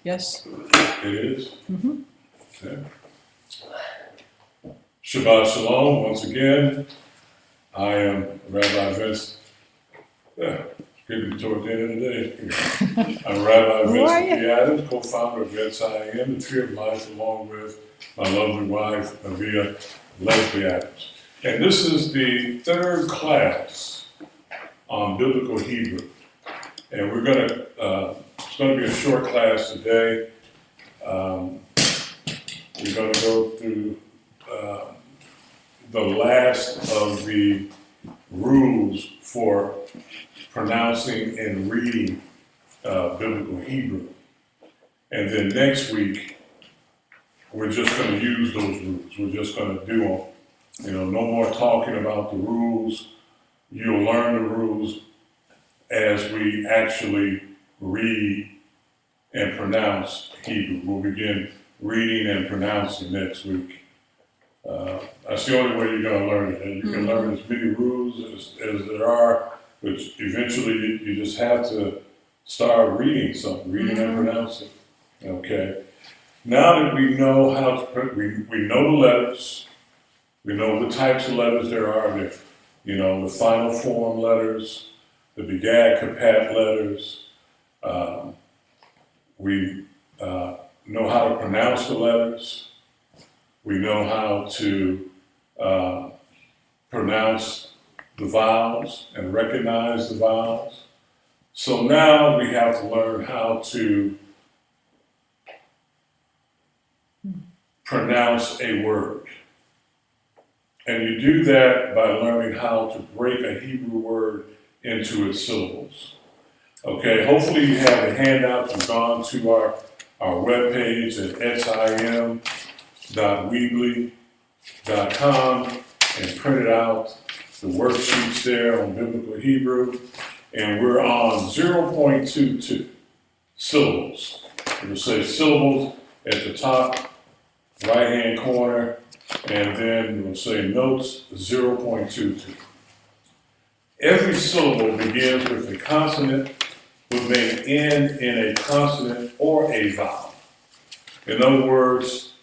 Yes. It is? Mhm. Okay. Shabbat Shalom, once again. I am Rabbi Vince. Yeah, getting toward the end of the day. I'm Rabbi Who are Vincent you? P. Adams, co-founder of Red I Am, the Tree of Life, along with my lovely wife, Avia Leslie Adams. And this is the third class on Biblical Hebrew. And it's going to be a short class today. We're going to go through the last of the rules for pronouncing and reading Biblical Hebrew. And then next week, we're just going to use those rules. We're just going to do them. No more talking about the rules. You'll learn the rules as we actually read and pronounce Hebrew. We'll begin reading and pronouncing next week. That's the only way you're going to learn it. And you can learn as many rules as there are, but eventually you just have to start reading something, reading and pronouncing. Okay. Now that we know how to, we know the letters, we know the types of letters there are. The final form letters, the begad kapat letters. We know how to pronounce the letters. We know how to pronounce the vowels and recognize the vowels. So now we have to learn how to pronounce a word. And you do that by learning how to break a Hebrew word into its syllables. Okay, hopefully you have a handout. You've gone to our webpage at sim.weebly.com and printed out the worksheets there on Biblical Hebrew. And we're on 0.22 syllables. It'll say syllables at the top right-hand corner, and then we'll say notes 0.22. Every syllable begins with a consonant, but may end in a consonant or a vowel. In other words,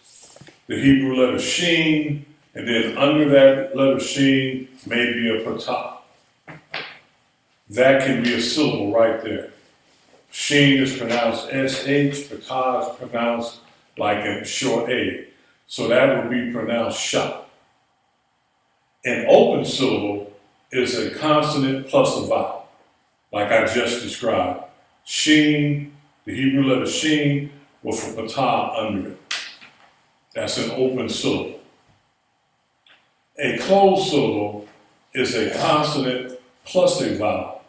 the Hebrew letter sheen, and then under that letter sheen may be a patah. That can be a syllable right there. Sheen is pronounced SH, patah is pronounced like a short A. So that would be pronounced sha. An open syllable is a consonant plus a vowel, like I just described. Sheen, the Hebrew letter sheen, with a patah under it. That's an open syllable. A closed syllable is a consonant plus a vowel.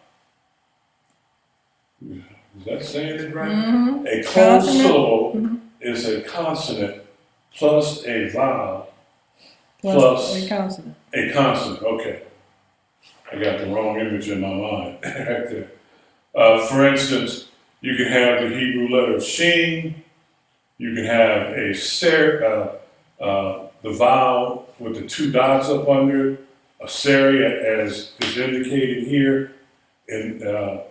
Is that saying it right? Mm-hmm. A closed Consonant. syllable is a consonant plus a vowel Plus a consonant. a consonant. Okay. I got the wrong image in my mind right there. For instance, you can have the Hebrew letter sheen. You can have the vowel with the two dots up under it, a seri, as is indicated here in the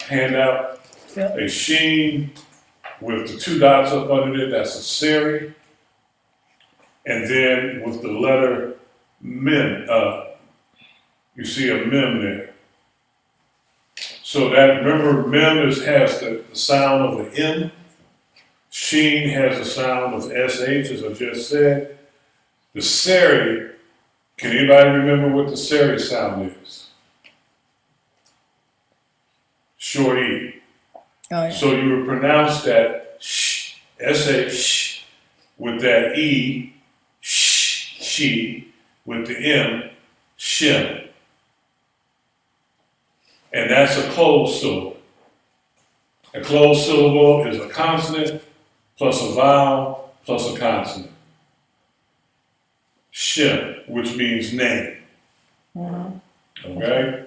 handout. Yep. A sheen with the two dots up under it, that's a seri. And then with the letter mem, you see a mem there. So that, remember, mem has the sound of the M. Sheen has the sound of SH, as I just said. The seri, can anybody remember what the seri sound is? Short E. Oh, yeah. So you would pronounce that sh, SH, with that E, sh, she, with the M, shim. And that's a closed syllable. A closed syllable is a consonant plus a vowel plus a consonant. Shim, which means name. Mm-hmm. Okay?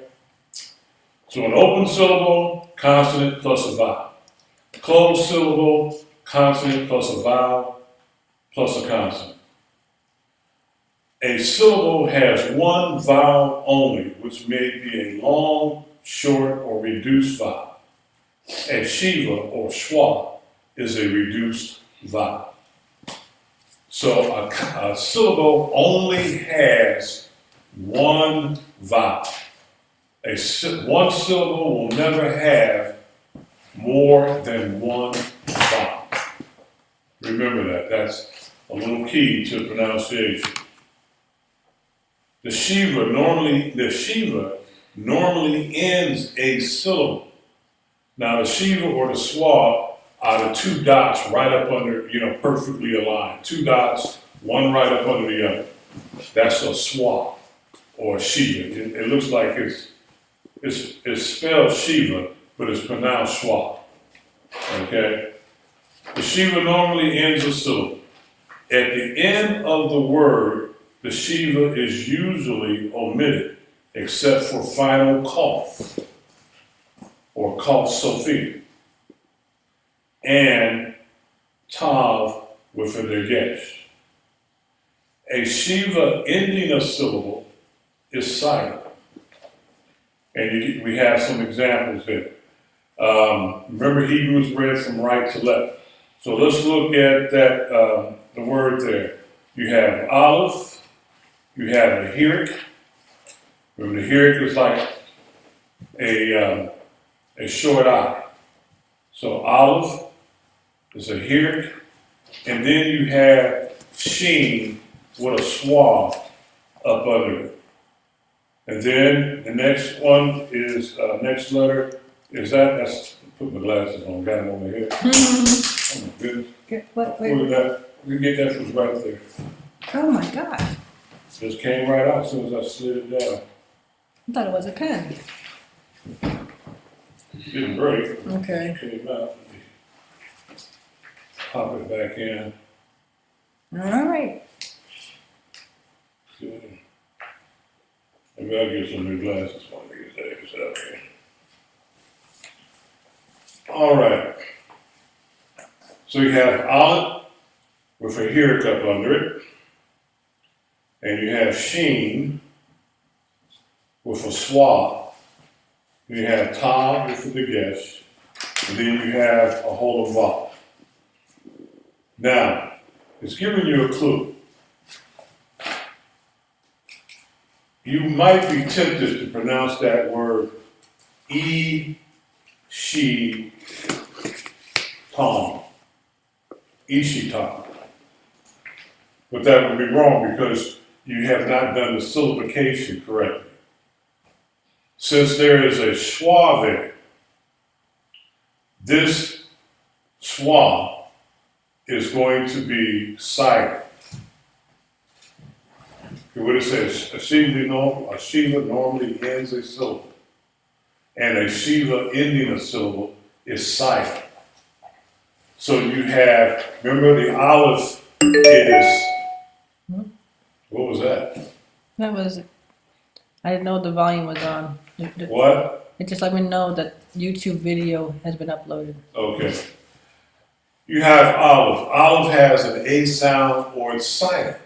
So an open syllable, consonant plus a vowel. Closed syllable, consonant plus a vowel plus a consonant. A syllable has one vowel only, which may be a long, short, or reduced vowel. A shiva or schwa is a reduced vowel. So a syllable only has one vowel. One syllable will never have more than one vowel. Remember that. That's a little key to pronunciation. The Shiva normally ends a syllable. Now the Shiva or the Swa are the two dots right up under, perfectly aligned. Two dots, one right up under the other. That's a Swa or a Shiva. It looks like it's spelled Shiva, but it's pronounced Swa. Okay? The Shiva normally ends a syllable. At the end of the word, the Shiva is usually omitted, except for final cough, or cough Sophia, and Tav with a Dagesh. A Shiva ending a syllable is silent. And we have some examples there. Remember, Hebrews read from right to left. So let's look at that, the word there. You have Aleph, you have a Hirik. Remember, the Hirik is like a short I. So Aleph is a Hirik, and then you have Sheen with a Swa up under it. And then the next one is, next letter is that's, put my glasses on, got them on my head. Oh my goodness. What, Look at that. You get that from right there. oh my God, Just came right out as soon as I slid it down. I thought it was a pen. It didn't break. Okay. It came out. Pop it back in. All right. Good. Maybe I'll get some new glasses one of these days. Okay. All right. So you have Aleph with a Hirik up under it. And you have Sheen with a Swa. You have Tav with a Dagesh. And then you have a whole vowel. Now, it's giving you a clue. You might be tempted to pronounce that word E-she Tom. Ishitam. But that would be wrong because you have not done the syllabication correctly. Since there is a schwa there, this schwa is going to be silent. What it says, a Shiva normally ends a syllable, and a Shiva ending a syllable is silent. So you have, remember the Aleph is, what was that? That was, I didn't know the volume was on. What? It just let me know that YouTube video has been uploaded. Okay. You have Aleph. Aleph has an A sound or it's silent.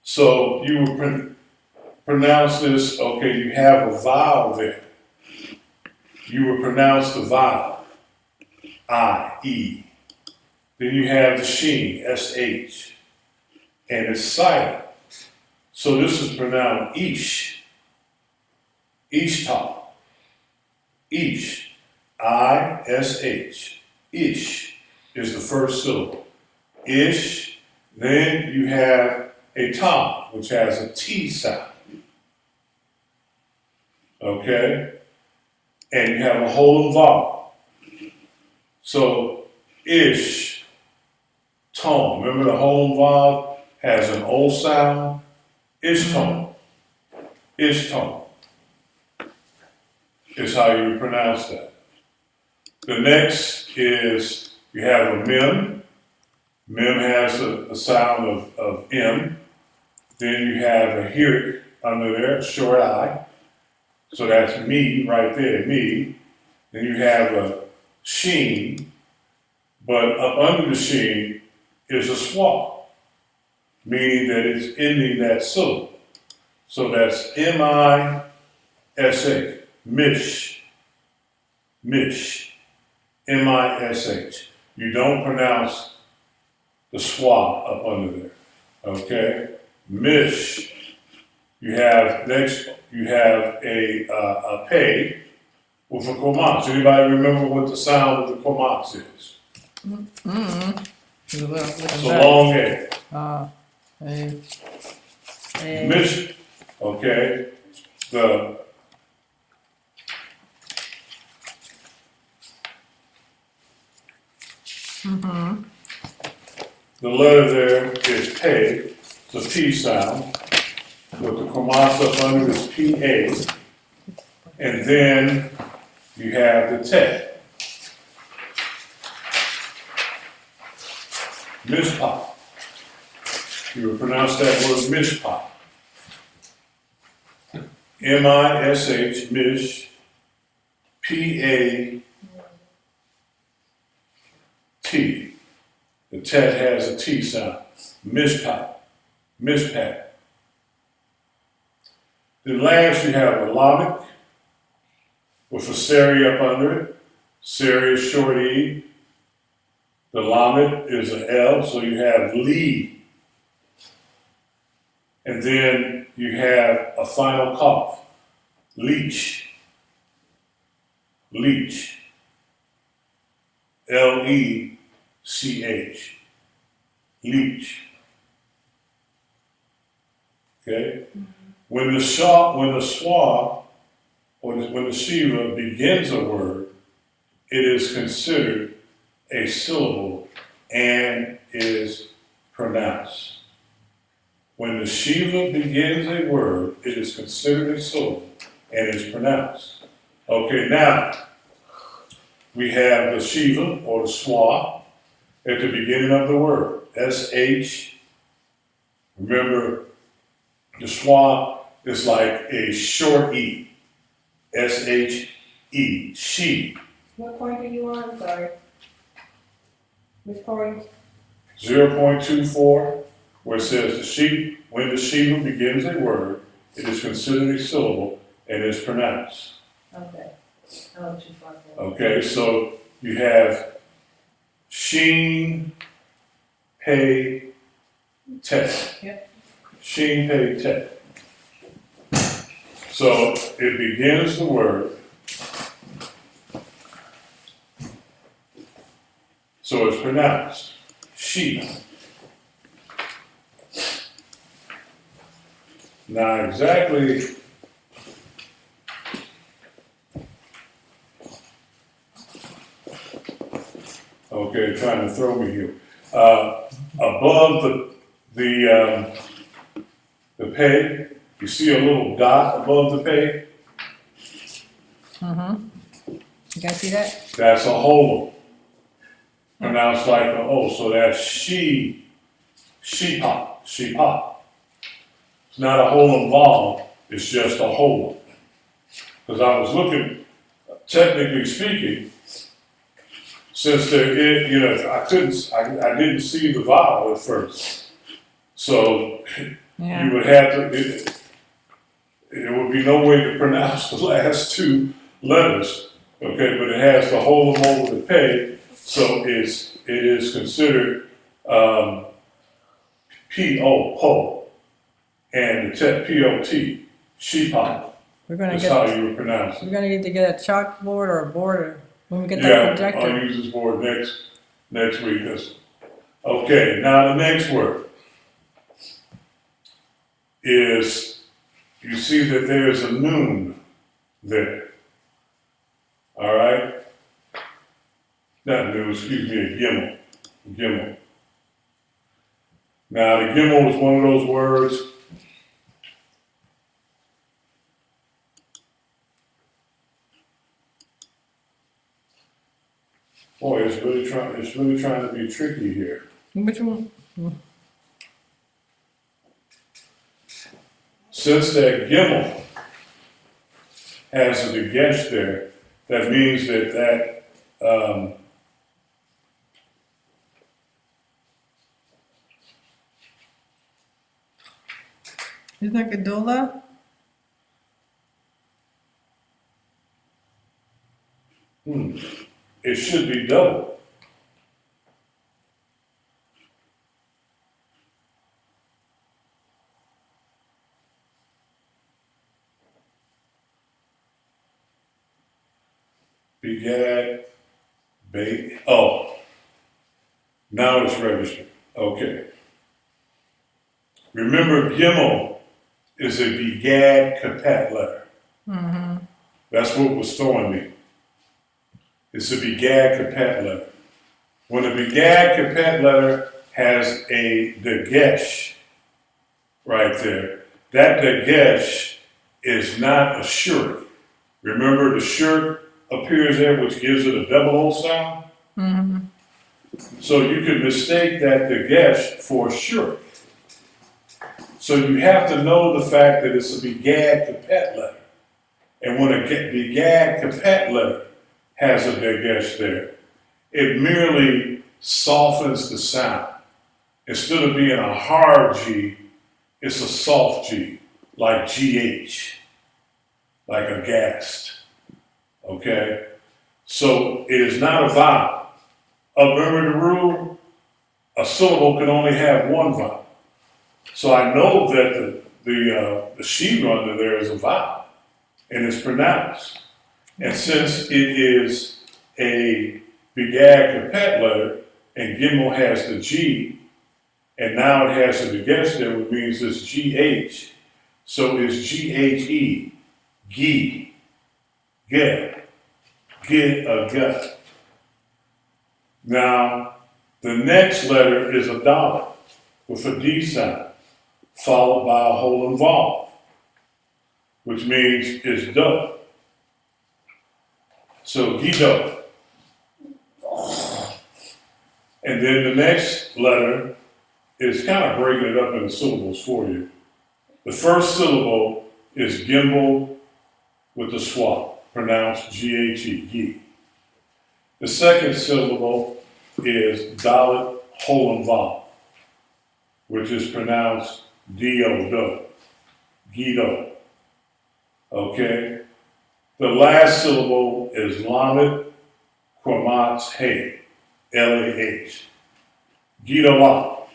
So you would pronounce this, okay, you have a vowel there. You would pronounce the vowel, I, E. Then you have the Sheen, S-H, and it's silent. So this is pronounced Ish, Ishtar, Ish, I-S-H, Ish is the first syllable. Ish, then you have a Tom, which has a T sound. Okay? And you have a whole vowel. So, Ish, tone. Remember the whole vowel has an O sound? Ish tone. Ish tone is how you pronounce that. The next is you have a Mem. Mem has a sound of M. Then you have a Hirik under there, short I. So that's me right there, me. Then you have a Sheen, but up under the Sheen is a Swa, meaning that it's ending that syllable. So that's M-I-S-H, Mish, Mish, M-I-S-H. you don't pronounce the schwa up under there. Okay? Mish, you have a pay with a komatsu. Anybody remember what the sound of the komatsu is? It's a long A. Mish, okay, the letter there is pay, it's a P sound, with the komatsu up under is PA, and then you have the te. Mishpat. You would pronounce that word mishpat. M-I-S-H, mish, P-A-T. The tet has a T sound. Mishpat. Mishpat. Then last you have a lamed with a seri up under it. Seri is short E. The lamed is an L, so you have li. And then you have a final cough. Leech. Leech. L-E-C-H. Leech. Okay? When the schwa, or when the shiva begins a word, it is considered a syllable and is pronounced. When the shiva begins a word, it is considered a syllable and is pronounced. Okay, now we have the shiva or the schwa at the beginning of the word. S-H. Remember, the schwa is like a short E. S-H-E. She. What point are you on? Sorry. Which point? 0.24, where it says when the shiva begins a word, it is considered a syllable and is pronounced. Okay. I know what you're talking about. Okay, so you have sheen, pei, te. Yep. Sheen, pei, te. So it begins the word. So it's pronounced. She. Now exactly okay, trying to throw me here. Above the pay, you see a little dot above the pay? You guys see that? That's a holum. Pronounced like an O, so that's sheepa. It's not a holum vowel, it's just a holum. Because I was looking, technically speaking, since there is, I didn't see the vowel at first. So you would have to, there would be no way to pronounce the last two letters, okay, but it has the holum over the pay, so it is considered P-O, po, and the tet P-O-T, sheepa. That's how you would pronounce it. We're gonna need to get a chalkboard or a board when we get that Yeah, projector. I'll use this board next week. Okay, now the next word is, you see that there's a noon there. All right? Not noon, excuse me, a gimel. Gimel. Now the gimel is one of those words. Boy, it's really trying to be tricky here. Which one? Since that gimel has a dagesh there, that means that Isn't that Gedola? it should be double. Begad, oh, now it's registered. Okay. Remember, Gimel is a Begad Kapat letter. Mm-hmm. That's what was throwing me. It's a Begad Kapat letter. When a Begad Kapat letter has a Dagesh right there, that Dagesh is not a shirk. Remember, the shirk appears there, which gives it a double O sound. Mm-hmm. So you could mistake that Dagesh for shirk. So you have to know the fact that it's a Begad Kapat letter. And when a Begad Kapat letter has a Dagesh there, it merely softens the sound. Instead of being a hard G, it's a soft G, like GH, like aghast. Okay? So it is not a vowel. Remember the rule? A syllable can only have one vowel. So I know that the Shiva under there is a vowel, and it's pronounced. And since it is a Begad Kapat letter, and Gimel has the G, and now it has the Dagesh there, which means it's GH. So it's GHE, Gi, Get, a gut. Now, the next letter is a Dalet with a D sound, followed by a hole and vowel, which means it's do. So Gido. And then the next letter is kind of breaking it up into syllables for you. The first syllable is Gimel with the swap, pronounced G-H-E, Gi. The second syllable is Dalet, hole and vowel, which is pronounced D-O, do, Gido. Okay? The last syllable is Lamed, Kwamatz, Hey, L-A-H. Gidola,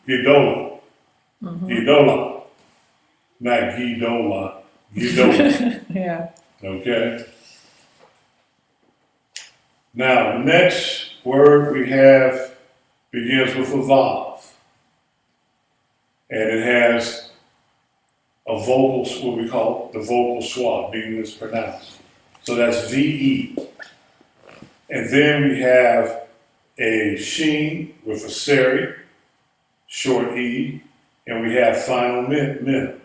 Gidola, Gidola, not Gidola, Gidola. Yeah. Okay? Now, the next word we have begins with a vav. And it has a vocal, what we call the vocal swab, meaning it's pronounced. So that's V-E. And then we have a sheen with a seri, short E, and we have final min.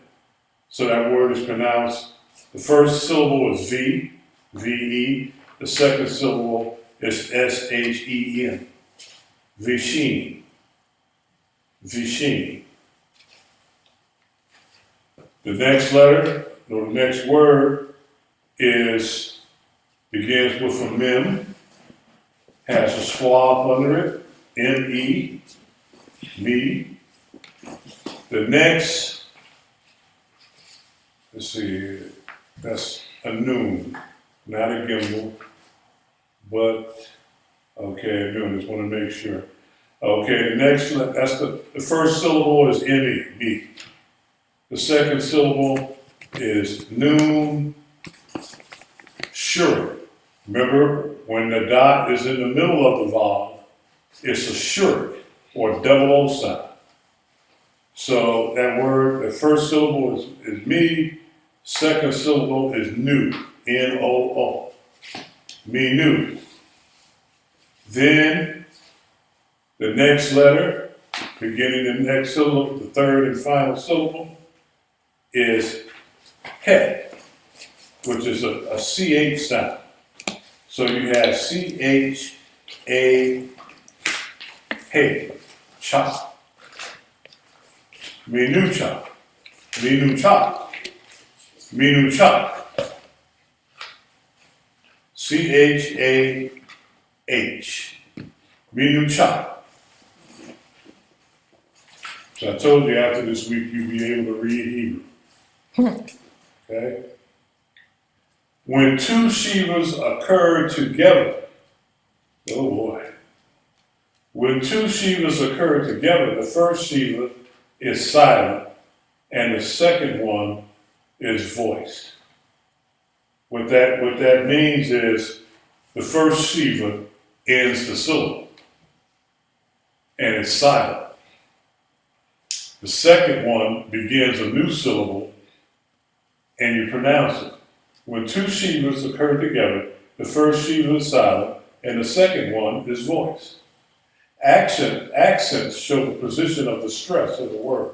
So that word is pronounced, the first syllable is V, V-E. The second syllable is S-H-E-N, Vishin, Vishin. The next letter, or the next word, begins with a mem, has a swab under it, M-E, me. The next, let's see, that's a noon, not a Gimel, but, okay, a noon, just want to make sure. Okay, the next, that's the first syllable is M-E, me. The second syllable is noon, sure. Remember, when the dot is in the middle of the vowel, it's a shirk, or double O sound. So that word, the first syllable is me, second syllable is nu, N-O-O, me nu. Then, the next letter, beginning the next syllable, the third and final syllable, is he, which is a CH sound. So you have C-H-A, he, cha, minu cha, minu cha, minu cha, C-H-A-H, minu cha. So I told you after this week you'll be able to read Hebrew. Okay? When two Shivas occur together, oh boy. When two Shivas occur together, the first Shiva is silent and the second one is voiced. What that means is the first Shiva ends the syllable, and it's silent. The second one begins a new syllable, and you pronounce it. When two Shivas occur together, the first Shiva is silent, and the second one is voiced. Accents show the position of the stress of the word.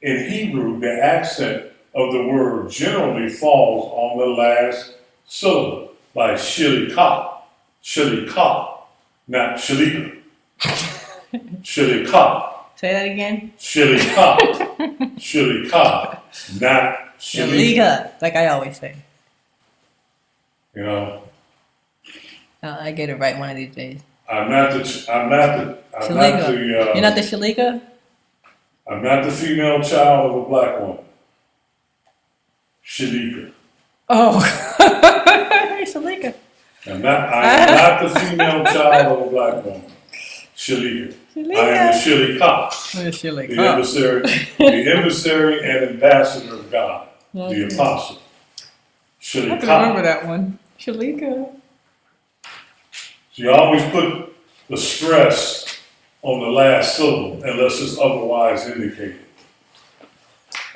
In Hebrew, the accent of the word generally falls on the last syllable, like shilikah, not shilika. Shilikah. Say that again. Shilikah, not shilika. Shaliga, like I always say. You know, I get it right one of these days. I'm not the You're not the Shaliga? I'm not the female child of a black woman. Shalika. Oh, Shalika. I am not the female child of a black woman. Shalika. I am the Shilikah, the emissary and ambassador of God, the apostle. Shilikah. I can remember that one. Shalika. So you always put the stress on the last syllable unless it's otherwise indicated.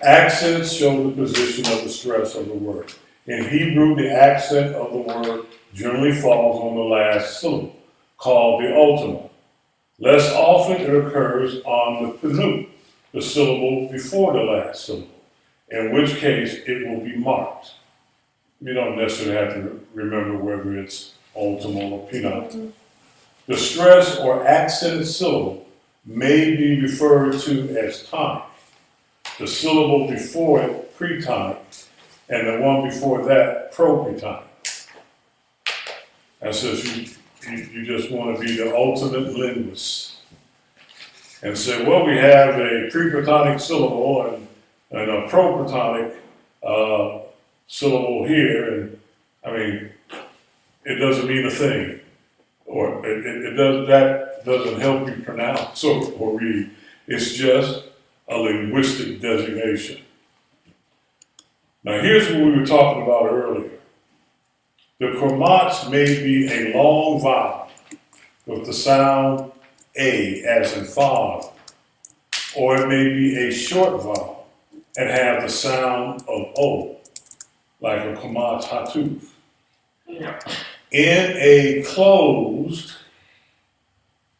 Accents show the position of the stress of the word. In Hebrew, the accent of the word generally falls on the last syllable, called the ultima. Less often it occurs on the penult, the syllable before the last syllable, in which case it will be marked. You don't necessarily have to remember whether it's ultima or penult. The stress or accented syllable may be referred to as tonic. The syllable before it, pretonic, and the one before that, propretonic. That's if you just want to be the ultimate linguist and say, well, we have a preplatonic syllable and a proplatonic syllable here, and I mean, it doesn't mean a thing, or that doesn't help you pronounce or read. It's just a linguistic designation. Now, here's what we were talking about earlier. The chromatz may be a long vowel with the sound A as in father, or it may be a short vowel and have the sound of O, like a chromatz hatuf. In a closed,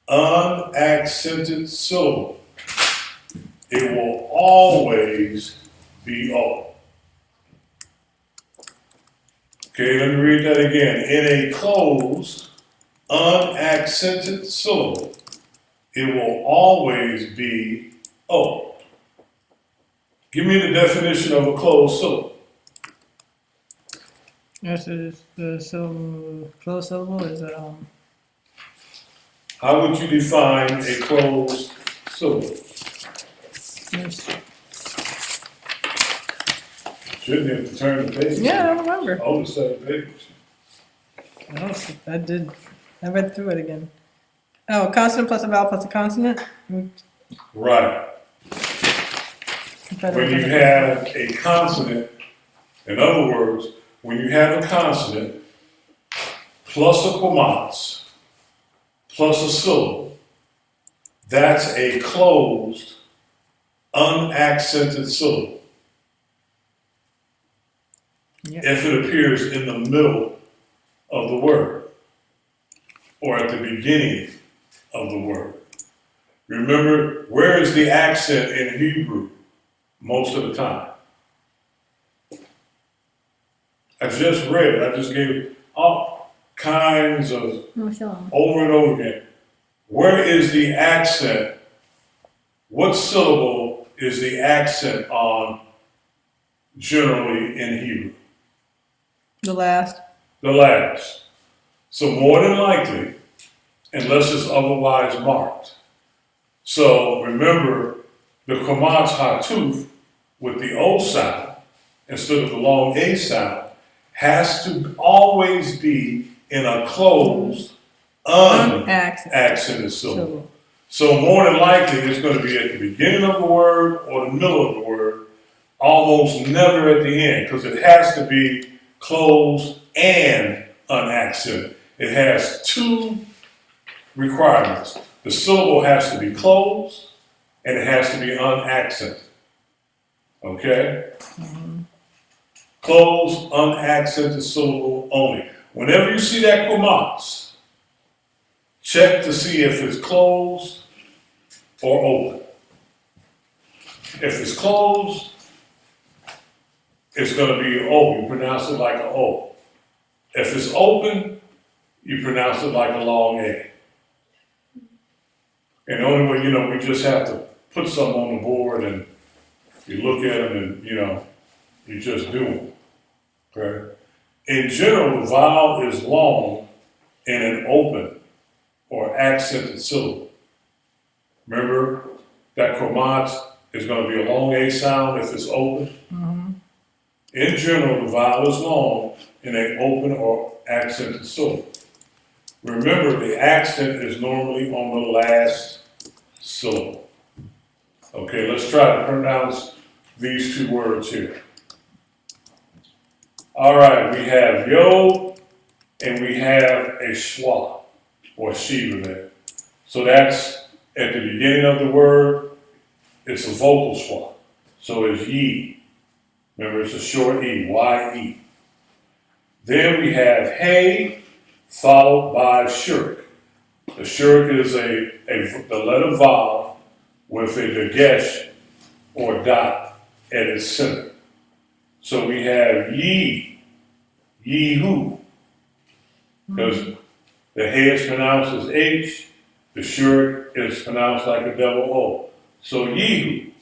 unaccented syllable, it will always be O. Okay, let me read that again. In a closed, unaccented syllable, it will always be O. Give me the definition of a closed syllable. Yes, the closed syllable is How would you define a closed syllable? yes. Shouldn't have to turn the page. Yeah, I remember. All the same page. I did. I read through it again. Oh, consonant plus a vowel plus a consonant? Right. When you have a consonant, in other words, when you have a consonant plus a chromatz plus a syllable, that's a closed, unaccented syllable. Yeah. If it appears in the middle of the word or at the beginning of the word. Remember, where is the accent in Hebrew most of the time? I just read it. I just gave all kinds of over and over again. Where is the accent? What syllable is the accent on generally in Hebrew? The last. The last. So more than likely, unless it's otherwise marked. So remember, the chromatz hatuf with the O sound instead of the long A sound has to always be in a closed, unaccented syllable. So more than likely, it's going to be at the beginning of the word or the middle of the word, almost never at the end, because it has to be closed and unaccented. it has two requirements. The syllable has to be closed and it has to be unaccented. Okay? Closed, unaccented syllable only. Whenever you see that quamas, check to see if it's closed or open. If it's closed, it's going to be O. You pronounce it like an O. If it's open, you pronounce it like a long A. And the only way, we just have to put something on the board and you look at them and, you just do them. Okay? In general, the vowel is long in an open or accented syllable. Remember that chromat is going to be a long A sound if it's open. In general, the vowel is long in an open or accented syllable. Remember, the accent is normally on the last syllable. Okay, let's try to pronounce these two words here. All right, we have yo and we have a schwa or shiva there. So that's at the beginning of the word, it's a vocal schwa. So it's ye. Remember, it's a short E, Y-E. Then we have hey, followed by shirk. The shirk is the letter vowel with a dagesh or dot at its center. So we have ye, ye-hu, because the hey is pronounced as H, the shirk is pronounced like a double O. So ye-hu.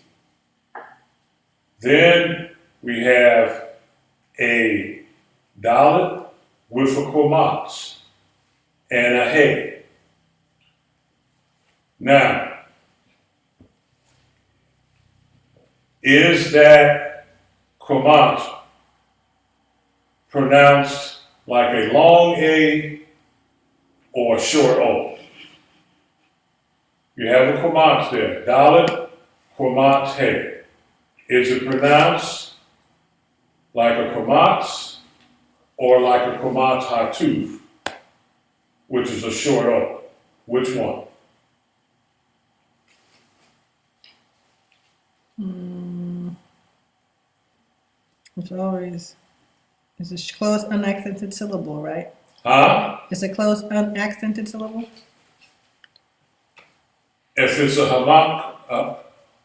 Then we have a dalet with a quamat and a hey. Now, is that quamat pronounced like a long A or a short O? You have a quamat there, dalet, quamat, hey. Is it pronounced like a quamat or like a quamat hatuf, which is a short O? Which one? It's always, it's a closed unaccented syllable, right? Huh? It's a closed unaccented syllable? If it's a quamat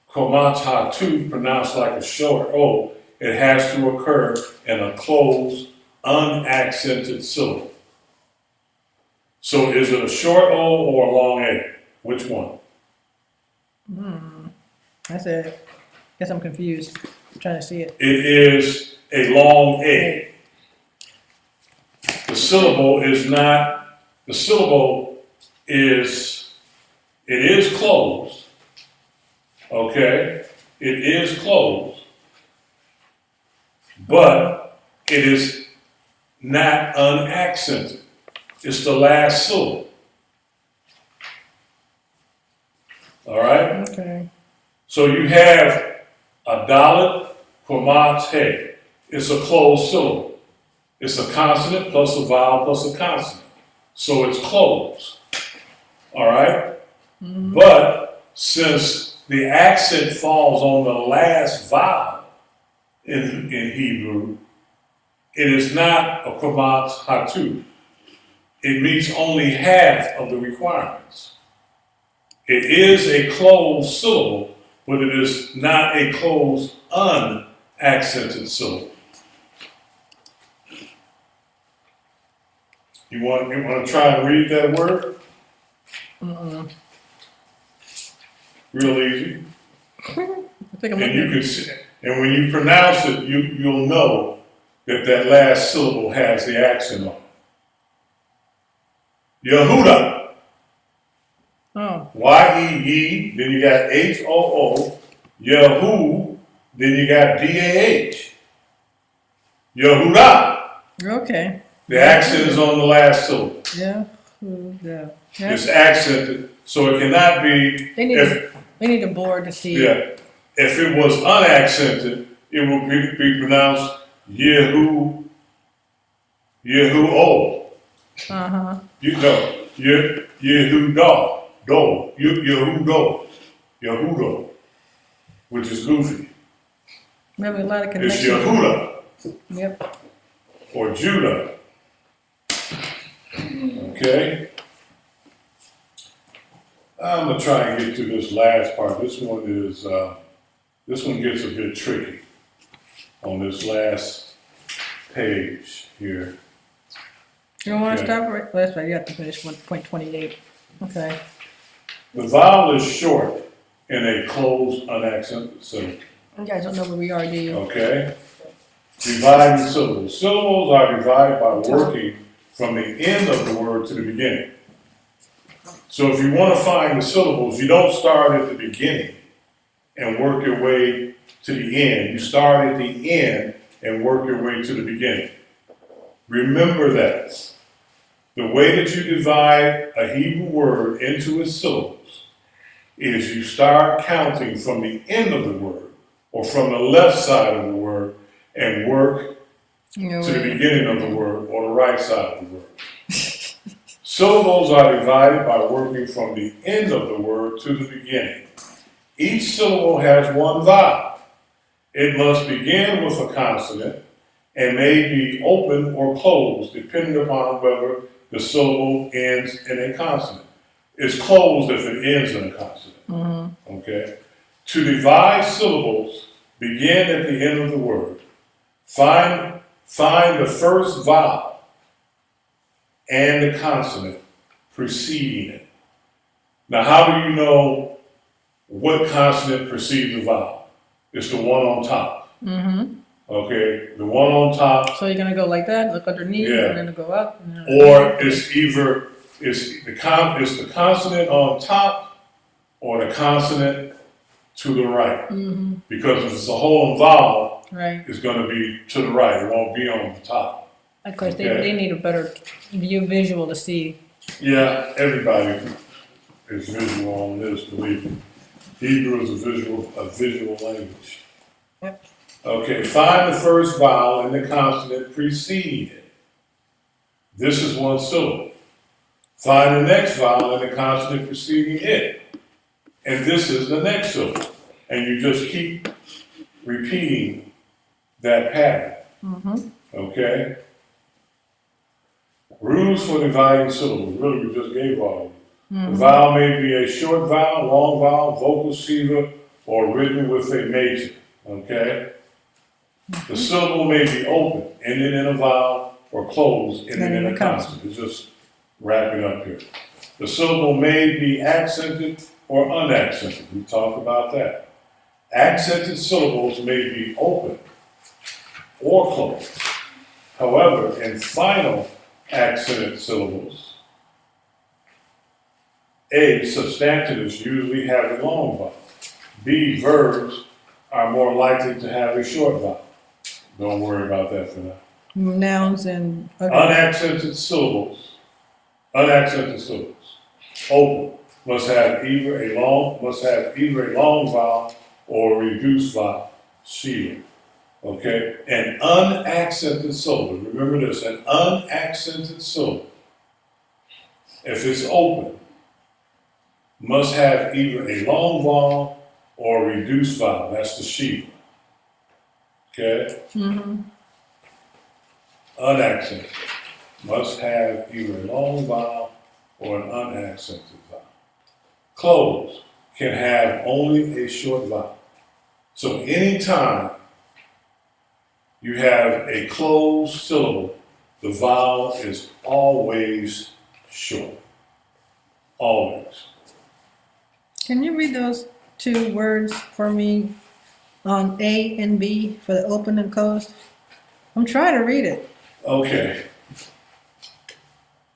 hatuf pronounced like a short O, it has to occur in a closed, unaccented syllable. So is it a short O or a long A? Which one? That's it. Guess I'm confused. I'm trying to see it. It is a long A. The syllable it is closed. Okay? It is closed. But it is not unaccented. It's the last syllable. All right? Okay. So you have a dalet, quamat, hey. It's a closed syllable. It's a consonant plus a vowel plus a consonant. So it's closed. All right? But since the accent falls on the last vowel in Hebrew, it is not a quamat hatuf. It meets only half of the requirements. It is a closed syllable, but it is not a closed unaccented syllable. You want to try and read that word? Real easy. I think I'm And you looking. can see, and when you pronounce it, you'll know that last syllable has the accent on it. Yehuda. Oh, Y-E-E, then you got H-O-O. Yehu, then you got D-A-H. Yehuda. okay. The accent is on the last syllable. Yeah. It's accented, so it cannot be, They need a board to see. yeah, if it was unaccented, it would be pronounced Yehu-O. Uh-huh. Yehudo, which is Goofy. We have a lot of It's connections. Yehuda Yep. or Judah. Okay? I'm gonna try and get to this last part. This one gets a bit tricky on this last page here. You don't want to Okay. stop right? Well, that's right. You have to finish 1.28. Okay. The vowel is short in a closed, unaccented syllable. You guys don't know where we are, do you? Okay? Dividing syllables. Syllables are divided by working from the end of the word to the beginning. So if you want to find the syllables, you don't start at the beginning and work your way to the end. You start at the end and work your way to the beginning. Remember that. The way that you divide a Hebrew word into its syllables is you start counting from the end of the word or from the left side of the word and work You to the beginning of the word or the right side of the word. Syllables are divided by working from the end of the word to the beginning. Each syllable has one vowel. It must begin with a consonant and may be open or closed depending upon whether the syllable ends in a consonant. It's closed if it ends in a consonant. Okay? To divide syllables, begin at the end of the word. Find the first vowel and the consonant preceding it. Now, how do you know what consonant precedes the vowel? It's the one on top. Mm-hmm. Okay, the one on top, So you're gonna go like that, look underneath, Yeah. and then go up. And then or it's either it's the consonant on top or the consonant to the right. Mm-hmm. Because if it's a whole vowel, Right. it's going to be to the right. It won't be on the top. Of course, Okay. they need a better visual to see. Yeah, everybody is visual on this, believe me. Hebrew is a visual language. Yep. Okay, find the first vowel and the consonant preceding it. This is one syllable. Find the next vowel and the consonant preceding it. And this is the next syllable. And you just keep repeating that pattern. Mm-hmm. Okay? Rules for dividing syllables. Really, we just gave all of them. The vowel may be a short vowel, long vowel, vocal seaver, or written with a major. Okay? The syllable may be open, ending in a vowel, or closed, ending in a consonant. It's just wrapping up here. The syllable may be accented or unaccented. We talked about that. Accented syllables may be open or closed. However, in final accented syllables, A, substantives usually have a long vowel. B, verbs are more likely to have a short vowel. Don't worry about that for now. Nouns and Unaccented syllables, open, must have either a long vowel or a reduced vowel, shield. Okay? An unaccented syllable, remember this, an unaccented syllable, if it's open, must have either a long vowel or a reduced vowel. That's the shield. Okay? Mm-hmm. Unaccented must have either a long vowel or an unaccented vowel. Closed can have only a short vowel. So anytime you have a closed syllable, the vowel is always short. Always. Can you read those two words for me on A and B for the open and closed? I'm trying to read it, Okay.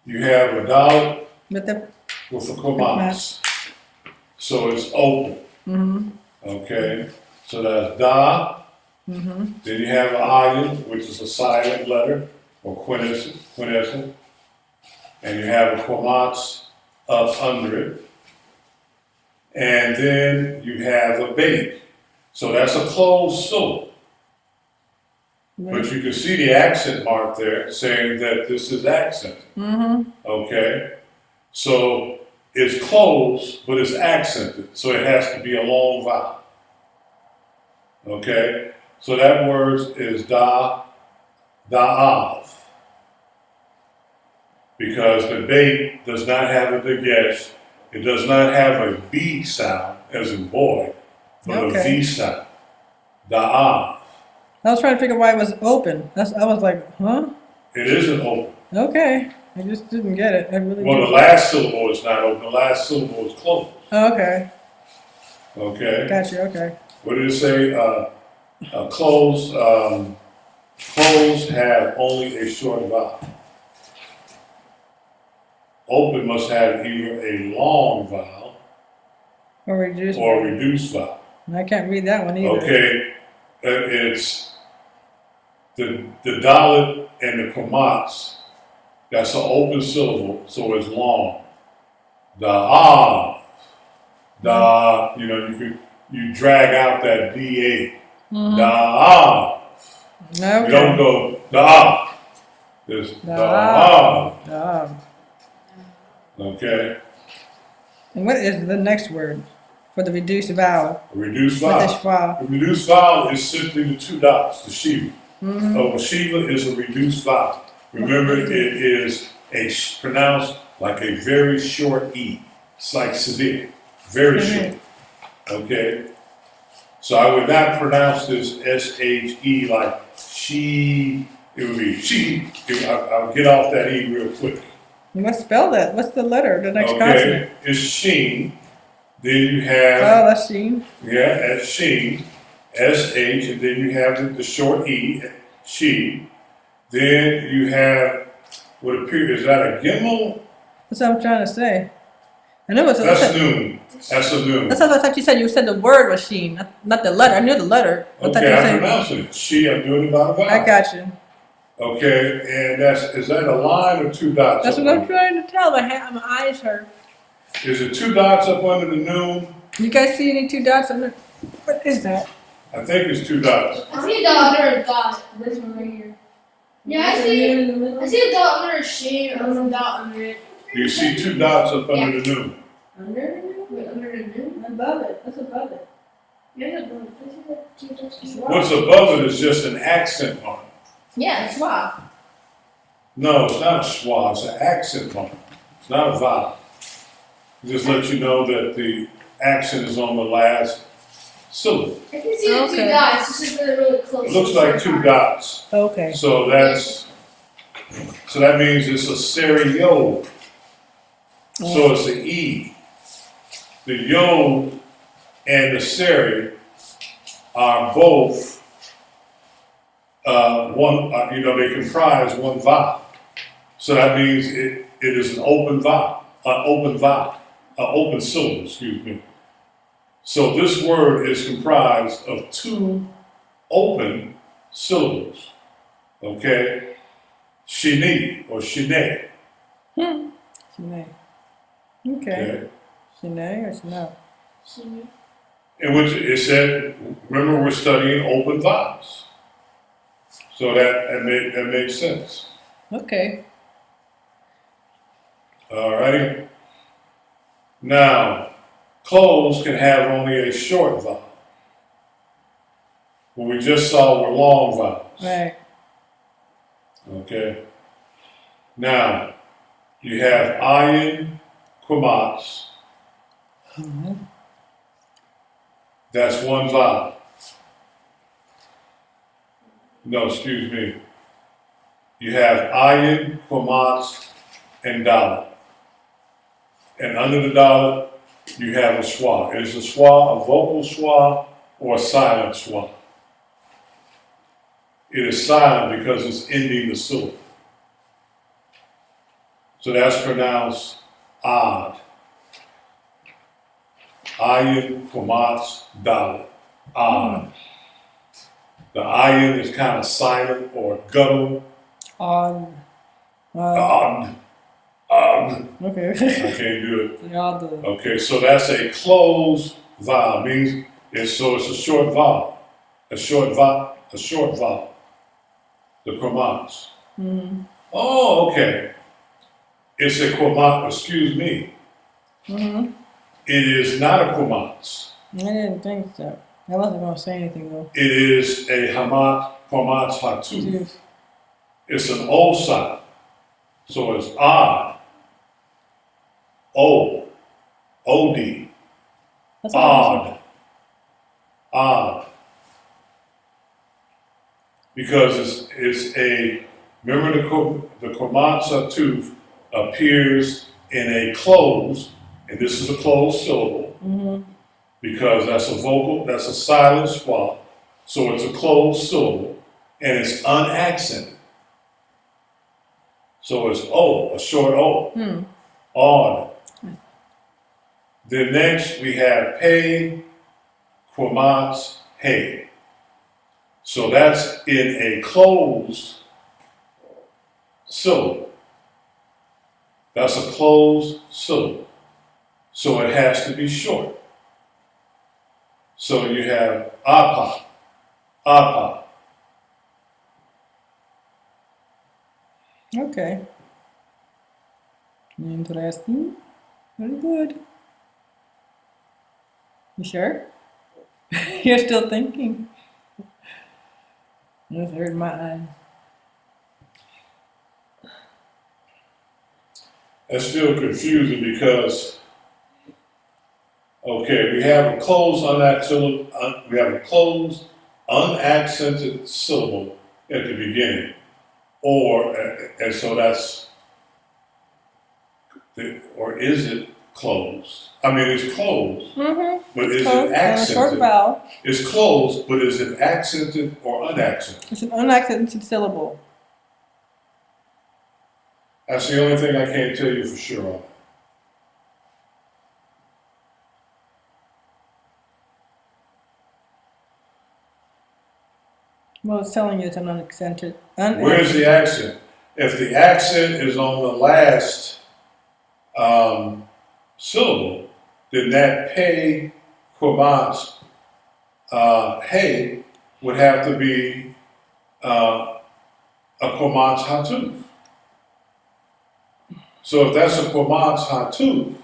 You have a dollar but the with a komas. So it's open. mm-hmm. Okay. So that's da. Mm-hmm. Then you have an ayin, which is a silent letter, or quiescent. And you have a komas up under it. And then you have a bait. So that's a closed syllable. But you can see the accent mark there saying that this is accented. Mm-hmm. Okay? So it's closed, but it's accented. So it has to be a long vowel. Okay? So that word is da'av. Because the bait does not have a dagesh. It does not have a B sound, as in boy, but a Okay. V sound. Da'av. I was trying to figure why it was open. I was like, huh? It isn't open. Okay. I just didn't get it. I really Well, the didn't. last syllable is not open. The last syllable is closed. Okay. Okay? Gotcha. Okay. What did it say? Closed, closed have only a short vowel. Open must have either a long vowel Or reduced. or a reduced vowel. I can't read that one either. Okay? It's the dalit and the kamats. That's an open syllable, so it's long. Da, you drag out that da. Mm-hmm. Da. Okay. You don't go da. There's da. Da. Okay. And what is the next word for the reduced vowel? A reduced With the vowel. schwa. The reduced vowel is simply the two dots, the shiva. Mm-hmm. So shiva is a reduced vowel. Remember, it is pronounced like a very short e. It's like severe, very short. Okay. So I would not pronounce this S-H-E like she. It would be she. I'll get off that E real quick. You must spell that. What's the letter? The next consonant? Okay, it's sheen. Then you Oh, have, that's sheen. that's sheen, S-H, and then you have the short E, she. Then you have what appears, is that a gimel? That's what I'm trying to say. I knew it was. That's noon. That's a noon. That's what I thought you said. You said the word was sheen, not the letter. I knew the letter. I thought you Okay, I'm said. pronouncing it. She, I'm doing it by the vowel. I got you. Okay, and is that a line or two dots? That's up what I'm under? trying to tell. My eyes hurt. Is it two dots up under the noon? You guys see any two dots under? What is that? I think it's two dots. I see a dot under a dot. This one right here. Yeah, I see a dot under a shade or a dot under it. You see two dots up under the noon. Under? Wait, under the new? Above it. That's above it. Yeah, that's What's above it is just an accent mark. Yeah, it's why. No, it's not a schwa, it's an accent mark. It's not a vowel. Just let you know that the accent is on the last syllable. I can see the two Okay. dots. It's just really close. It looks like two dots. Okay. So that means it's a stereo. So it's an E. The yo and the seri are both they comprise one vowel. So that means it is an open vowel, an open syllable, excuse me. So this word is comprised of two open syllables. Okay? Shini or shine. Shanae. Okay. Okay? Shanae or Shanae? In which it said, remember we're studying open vowels. So that makes sense. Okay. Alrighty. Now, closed can have only a short vowel. What we just saw were long vowels. Right. Okay. Now, you have ayin, quamats. Mhm. That's one vowel. No, excuse me. You have ayin, quamats, and dalit. And under the dalit, you have a schwa. Is a schwa a vocal schwa or a silent schwa? It is silent because it's ending the syllable. So that's pronounced odd. Ayin, quamats, dalit. Odd. The ayin is kind of silent or guttural. Odd. Odd. Okay. I can't do it. Odd. Okay, so that's a closed vowel. Means it's a short vowel. A short vowel. The Quamats. Mm-hmm. Oh, okay. It's a Quamat, excuse me. Mm-hmm. It is not a Quamats. I didn't think so. I wasn't gonna say anything though. It is a Quamats Hatuf. Jeez. It's an O sound. So it's odd. O. O-D. That's what I said. Odd. Odd. Because it's a, remember the Quamats Hatuf appears in a closed, and this is a closed syllable, Mm-hmm. because that's a vocal, that's a silent swap. So it's a closed syllable, and it's unaccented. So it's O, a short O. Hmm. Odd. Then next we have pay, Quamats, hey. So that's in a closed syllable. That's a closed syllable. So it has to be short. So you have apa, apa. Okay. Interesting. Very good. You sure? You're still thinking. It hurt my eye. That's still confusing because, okay, we have a closed unaccented syllable at the beginning, and so that's, or is it closed? I mean, it's closed, Mm-hmm. but is Close it and a short accented? vowel. It's closed, but is it accented or unaccented? It's an unaccented syllable. That's the only thing I can't tell you for sure on. Well, it's telling you it's an unaccented. Where's the accent? If the accent is on the last syllable, then that pay, Quamats, hey, would have to be a Quamats Hatuf. So if that's a Quamats Hatuf,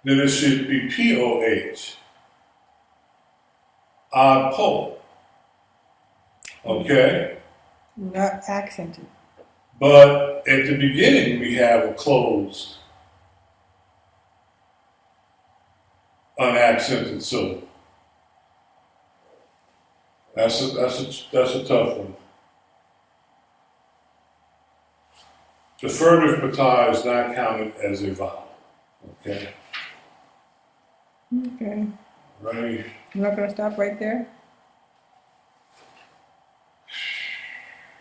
then it should be P-O-H. Po. Okay? Not accented. But at the beginning, we have a closed, unaccented syllable. That's a tough one. The furtive patah is not counted as a vowel. Okay? Okay. Right? You're not gonna stop right there?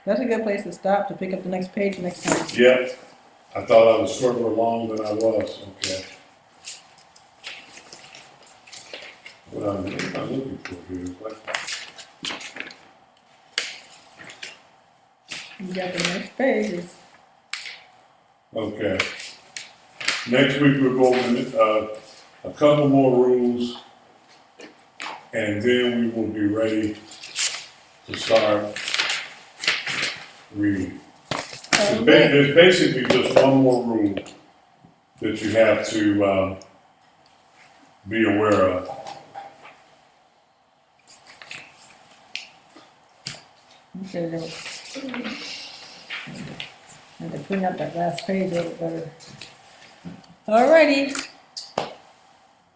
That's a good place to stop, to pick up the next page next time. Yep. I thought I was further along than I was. Okay. What I'm looking for here is what? You got the next page. Okay. Next week we'll go over a couple more rules, and then we will be ready to start reading. There's basically just one more rule that you have to be aware of. Okay, then. I had to clean up that last page a little better. Alrighty.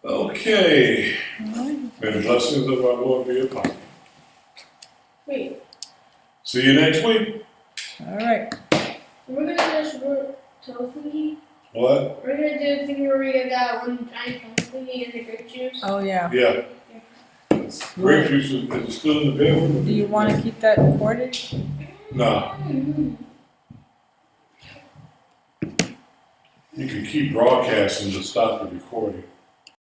Okay. Alright. May the blessings of our Lord be upon you. Wait, See you next week. Alright. we're gonna finish tofu. What? We're gonna do the thing where we get that one giant tofu and the grape juice. Oh, yeah. Yeah. Grape juice is it still in the bin? Do you want to keep that recorded? No. You can keep broadcasting to stop the recording.